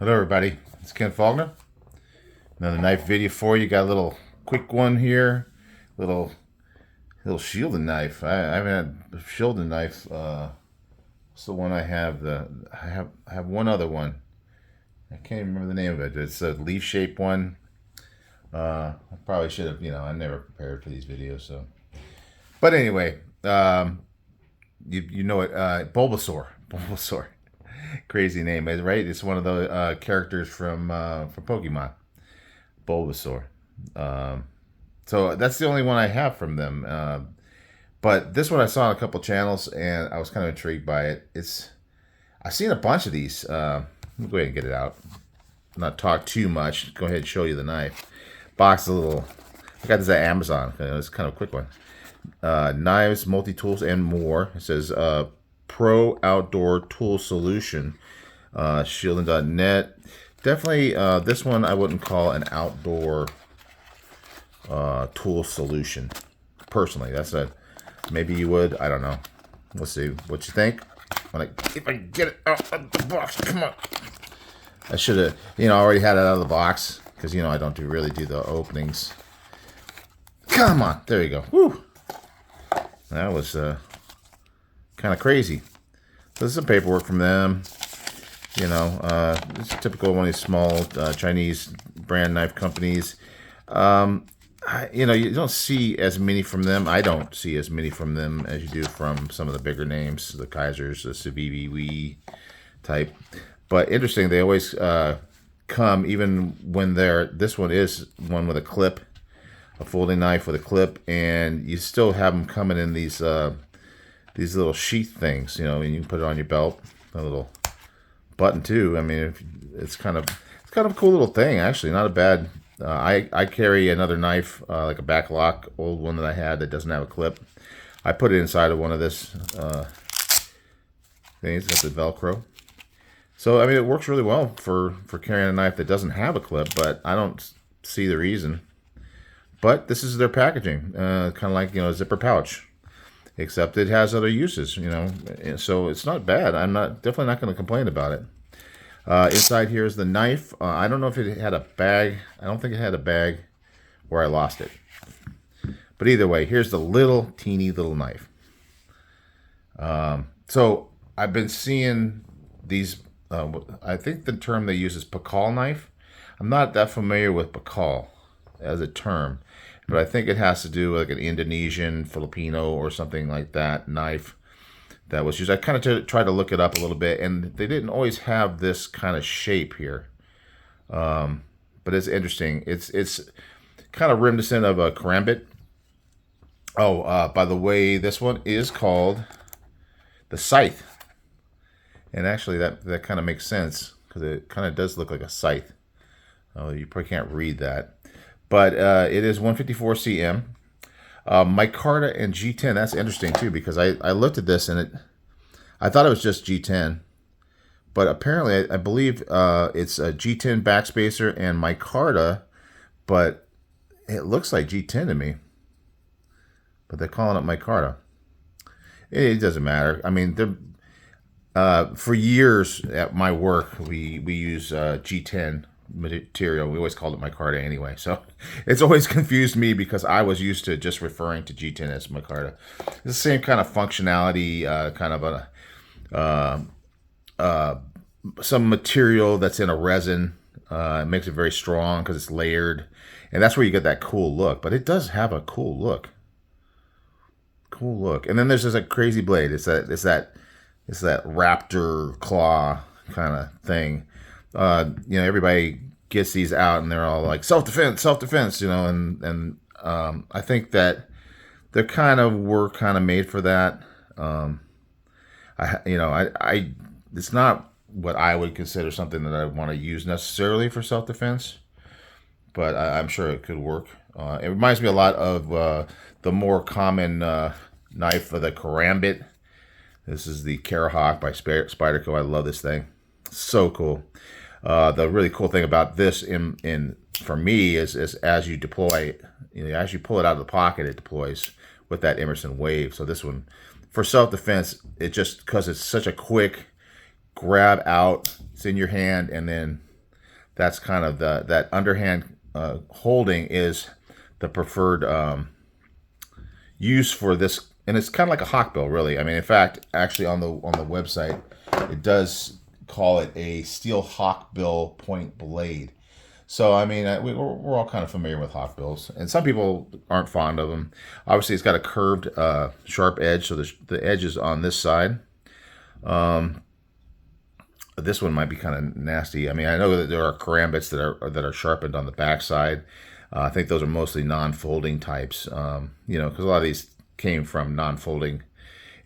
Hello everybody, it's Ken Faulkner. Another knife video for you. Got a little quick one here. Little Shieldon knife. I haven't had a Shieldon knife. It's the one I have. I have one other one. I can't even remember the name of it. It's a leaf shaped one. I probably should have, I never prepared for these videos, so. But anyway, you know it, Bulbasaur. Bulbasaur. Crazy name, right? It's one of the characters from Pokemon, Bulbasaur. So that's the only one I have from them. But this one I saw on a couple channels, and I was kind of intrigued by it. I've seen a bunch of these. Let me go ahead and get it out. Not talk too much. Go ahead and show you the knife. Box a little. I got this at Amazon. It's kind of a quick one. Knives, multi-tools, and more. It says Pro Outdoor Tool Solution. Shieldon.net. Definitely, this one I wouldn't call an outdoor tool solution. Personally, maybe you would. I don't know. Let's see what you think. If I can get it out of the box, come on. I should have, already had it out of the box because I don't really do the openings. Come on, there you go. Woo! That was kind of crazy. So there's some paperwork from them. It's typical one of these small Chinese brand knife companies. You don't see as many from them. I don't see as many from them as you do from some of the bigger names, the Kaisers, the Civivi type. But interesting, they always come, even when this one is one with a clip, a folding knife with a clip, and you still have them coming in these little sheath things, and you can put it on your belt, a little button too. I mean, it's kind of a cool little thing, actually. Not a bad. I carry another knife, like a back lock, old one that I had that doesn't have a clip. I put it inside of one of this things. Got the Velcro. So I mean, it works really well for carrying a knife that doesn't have a clip, but I don't see the reason. But this is their packaging, kind of like a zipper pouch, except it has other uses. So it's not bad. I'm definitely not going to complain about it. Inside here is the knife. I don't know if it had a bag. I don't think it had a bag, or I lost it. But either way, here's the teeny little knife. So I've been seeing these. I think the term they use is Pikal knife. I'm not that familiar with Pikal as a term, but I think it has to do with like an Indonesian, Filipino, or something like that knife that was used. I kind of tried to look it up a little bit, and they didn't always have this kind of shape here. But it's interesting. It's kind of reminiscent of a karambit. Oh, by the way, this one is called the scythe. And actually, that kind of makes sense because it kind of does look like a scythe. Oh, you probably can't read that. But it is 154 cm. Micarta and G10. That's interesting too, because I looked at this and I thought it was just G10, but apparently I believe it's a G10 backspacer and micarta, but it looks like G10 to me. But they're calling it micarta. It doesn't matter. I mean, for years at my work we use G10 material. We always called it micarta anyway, so it's always confused me because I was used to just referring to G10 as micarta. It's the same kind of functionality, kind of some material that's in a resin. It makes it very strong because it's layered, and that's where you get that cool look. But it does have a cool look. And then there's just a crazy blade. It's that raptor claw kind of thing. Everybody gets these out and they're all like self-defense, and I think that they were kind of made for that. It's not what I would consider something that I want to use necessarily for self-defense, but I'm sure it could work. It reminds me a lot of the more common knife for the karambit. This is the Carahawk by Spyderco. I love this thing. So cool. The really cool thing about this for me is as you deploy, as you pull it out of the pocket, it deploys with that Emerson wave. So this one, for self-defense, it just, because it's such a quick grab out, it's in your hand, and then that's kind of that underhand holding is the preferred use for this, and it's kind of like a hawkbill, really. I mean, in fact, actually on the website, it does call it a steel hawkbill point blade. So I mean, we're all kind of familiar with hawkbills, and some people aren't fond of them. Obviously, it's got a curved, sharp edge, so the edge is on this side. This one might be kind of nasty. I mean, I know that there are karambits that are sharpened on the backside. I think those are mostly non-folding types. You know, because a lot of these came from non-folding,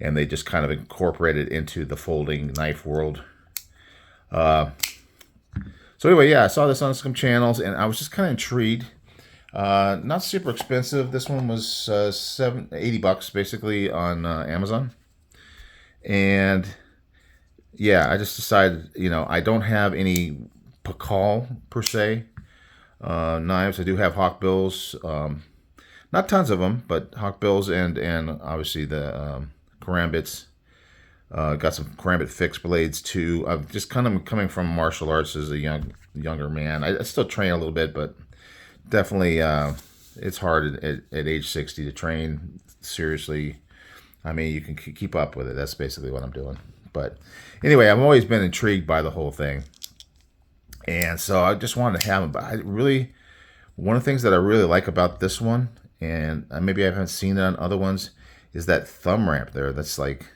and they just kind of incorporated into the folding knife world. So anyway, yeah, I saw this on some channels, and I was just kind of intrigued. Not super expensive. This one was $80 basically on Amazon, and yeah, I just decided, you know, I don't have any Pikal per se knives. I do have hawkbills, not tons of them, but hawkbills and obviously the karambits. Got some karambit fixed blades too. I've just kind of coming from martial arts as a younger man. I still train a little bit, but definitely it's hard at age 60 to train seriously. I mean, you can keep up with it. That's basically what I'm doing. But anyway, I've always been intrigued by the whole thing, and so I just wanted to have them. But one of the things that I really like about this one, and maybe I haven't seen it on other ones, is that thumb ramp there. That's like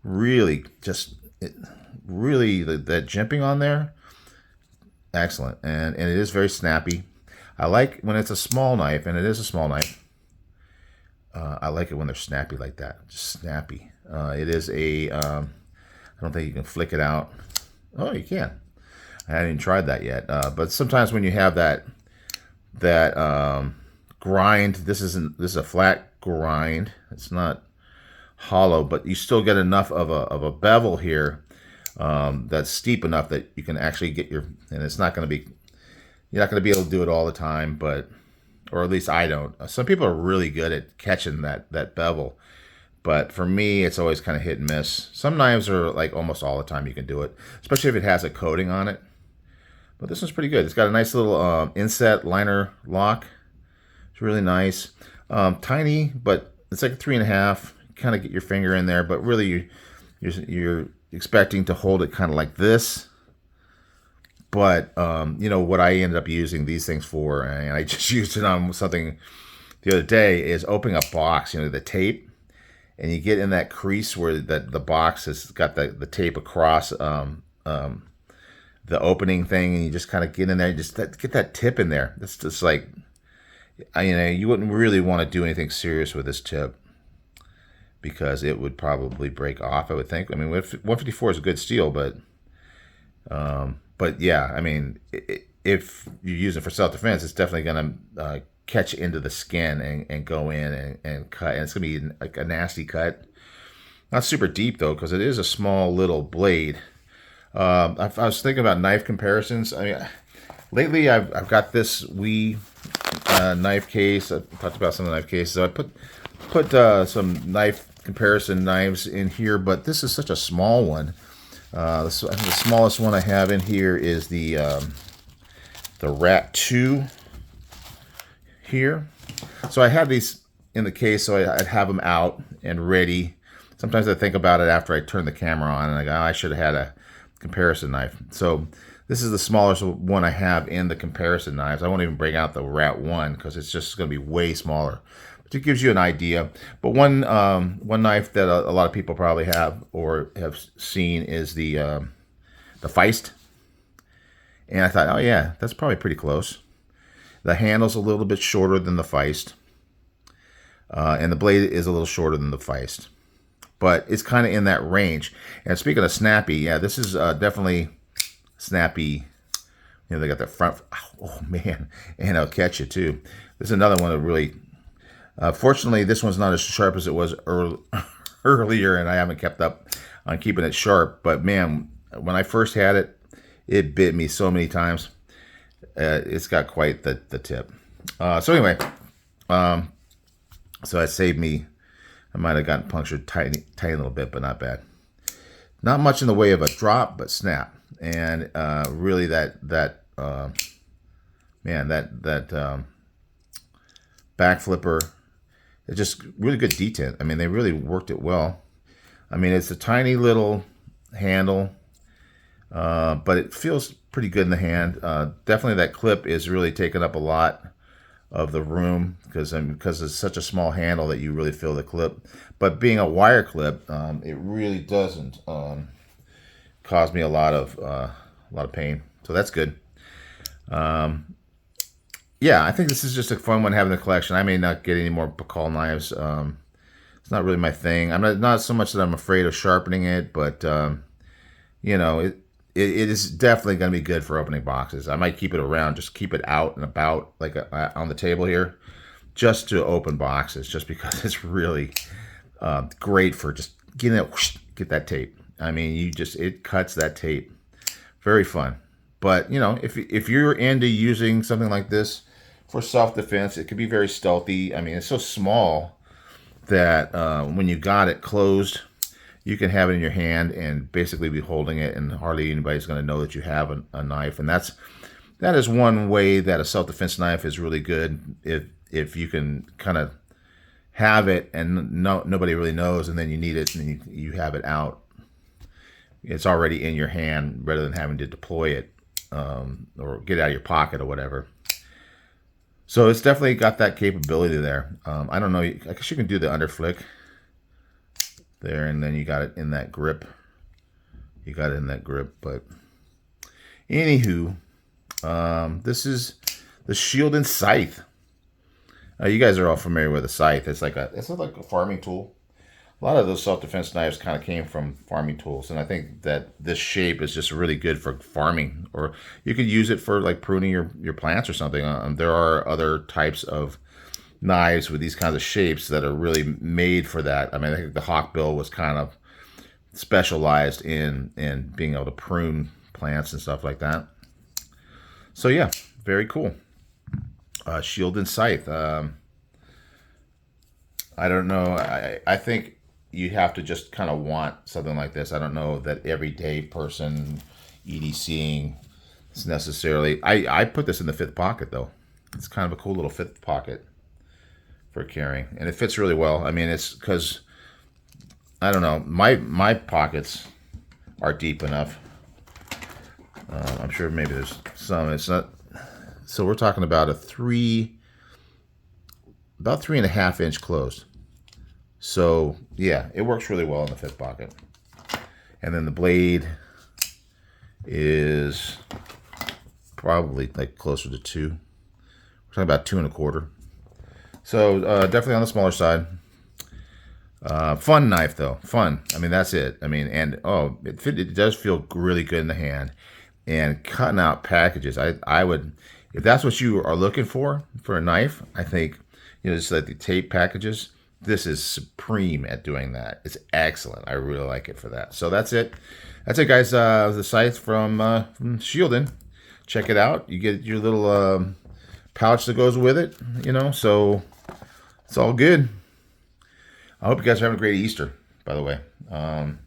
really that jimping on there, excellent, and it is very snappy. I like when it's a small knife, and it is a small knife. I like it when they're snappy like that, just snappy. It is a I don't think you can flick it out. Oh, you can. I haven't even tried that yet. But sometimes when you have that grind, this is a flat grind. It's not hollow, but you still get enough of a bevel here that's steep enough that you can actually get and it's not going to be, you're not going to be able to do it all the time, but, or at least I don't. Some people are really good at catching that bevel, but for me, it's always kind of hit and miss. Some knives are like almost all the time you can do it, especially if it has a coating on it. But this one's pretty good. It's got a nice little inset liner lock. It's really nice. Tiny, but it's like a 3.5. Kind of get your finger in there, but really you're expecting to hold it kind of like this. But you know what I ended up using these things for, and I just used it on something the other day, is opening a box. You know, the tape, and you get in that crease where the box has got the tape across the opening thing, and you just kind of get in there, just get that tip in there. That's just like, you know, you wouldn't really want to do anything serious with this tip, because it would probably break off, I would think. I mean, 154 is a good steel, but yeah, I mean, if you use it for self-defense, it's definitely going to catch into the skin and go in and cut, and it's going to be like a nasty cut. Not super deep, though, because it is a small little blade. I was thinking about knife comparisons. I mean, lately I've got this wee knife case. I talked about some of the knife cases. So I put some knife comparison knives in here, but this is such a small one. I think the smallest one I have in here is the Rat 2 here. So I have these in the case, so I'd have them out and ready. Sometimes I think about it after I turn the camera on, and I go, oh, I should have had a comparison knife. So this is the smallest one I have in the comparison knives. I won't even bring out the Rat 1 because it's just going to be way smaller. But it gives you an idea. But one knife that a lot of people probably have or have seen is the Feist. And I thought, oh yeah, that's probably pretty close. The handle's a little bit shorter than the Feist. And the blade is a little shorter than the Feist. But it's kind of in that range. And speaking of snappy, yeah, this is definitely snappy. You know, they got the front. Oh, man. And it'll catch you, too. This is another one that really... fortunately, this one's not as sharp as it was earlier, and I haven't kept up on keeping it sharp. But, man, when I first had it, it bit me so many times. It's got quite the tip. So, anyway, so it saved me. I might have gotten punctured tiny little bit, but not bad. Not much in the way of a drop, but snap. And really that Man, that back flipper, it's just really good detent. I mean, they really worked it well. I mean, it's a tiny little handle, but it feels pretty good in the hand. Definitely that clip is really taking up a lot of the room because it's such a small handle that you really feel the clip. But being a wire clip, it really doesn't cause me a lot of pain. So that's good. Yeah, I think this is just a fun one having the collection. I may not get any more Pikal knives. It's not really my thing. I'm not so much that I'm afraid of sharpening it, but you know, it is definitely going to be good for opening boxes. I might keep it around, just keep it out and about, like on the table here, just to open boxes, just because it's really great for just getting it, whoosh, get that tape. I mean, it cuts that tape. Very fun. But you know, if you're into using something like this for self-defense, it can be very stealthy. I mean, it's so small that when you got it closed, you can have it in your hand and basically be holding it, and hardly anybody's going to know that you have a knife. And that is one way that a self-defense knife is really good, if you can kind of have it and nobody really knows, and then you need it and you have it out. It's already in your hand rather than having to deploy it or get it out of your pocket or whatever. So it's definitely got that capability there. I don't know. I guess you can do the underflick there, and then you got it in that grip. You got it in that grip. But anywho, this is the Shieldon scythe. You guys are all familiar with a scythe. It's like a farming tool. A lot of those self-defense knives kind of came from farming tools, and I think that this shape is just really good for farming, or you could use it for like pruning your plants or something. There are other types of knives with these kinds of shapes that are really made for that. I mean, I think the Hawkbill was kind of specialized in being able to prune plants and stuff like that. So yeah, very cool. Shieldon scythe. I don't know. I think you have to just kind of want something like this. I don't know that everyday person EDCing is necessarily. I put this in the fifth pocket though. It's kind of a cool little fifth pocket for carrying, and it fits really well. I mean, it's because I don't know. My pockets are deep enough. I'm sure maybe there's some. It's not. So we're talking about about 3.5 inch closed. So yeah, it works really well in the fifth pocket. And then the blade is probably like closer to 2. We're talking about 2.25. So definitely on the smaller side. Fun knife though, fun. I mean, that's it. I mean, and it does feel really good in the hand. And cutting out packages, I would, if that's what you are looking for a knife, I think, you know, just like the tape packages, this is supreme at doing that. It's excellent. I really like it for that. So that's it. That's it, guys. The scythe from Shieldon. Check it out. You get your little pouch that goes with it, you know, so it's all good. I hope you guys are having a great Easter, by the way. I'm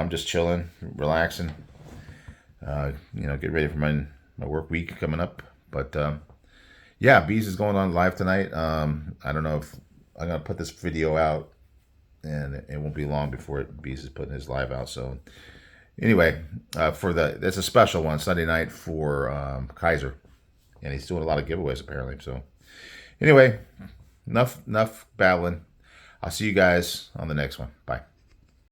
just chilling, relaxing. You know, get ready for my work week coming up. But yeah, Bees is going on live tonight. I don't know if I'm gonna put this video out, and it won't be long before Bees is putting his live out. So anyway, it's a special one Sunday night for Kaiser, and he's doing a lot of giveaways apparently. So anyway, enough babbling. I'll see you guys on the next one. Bye.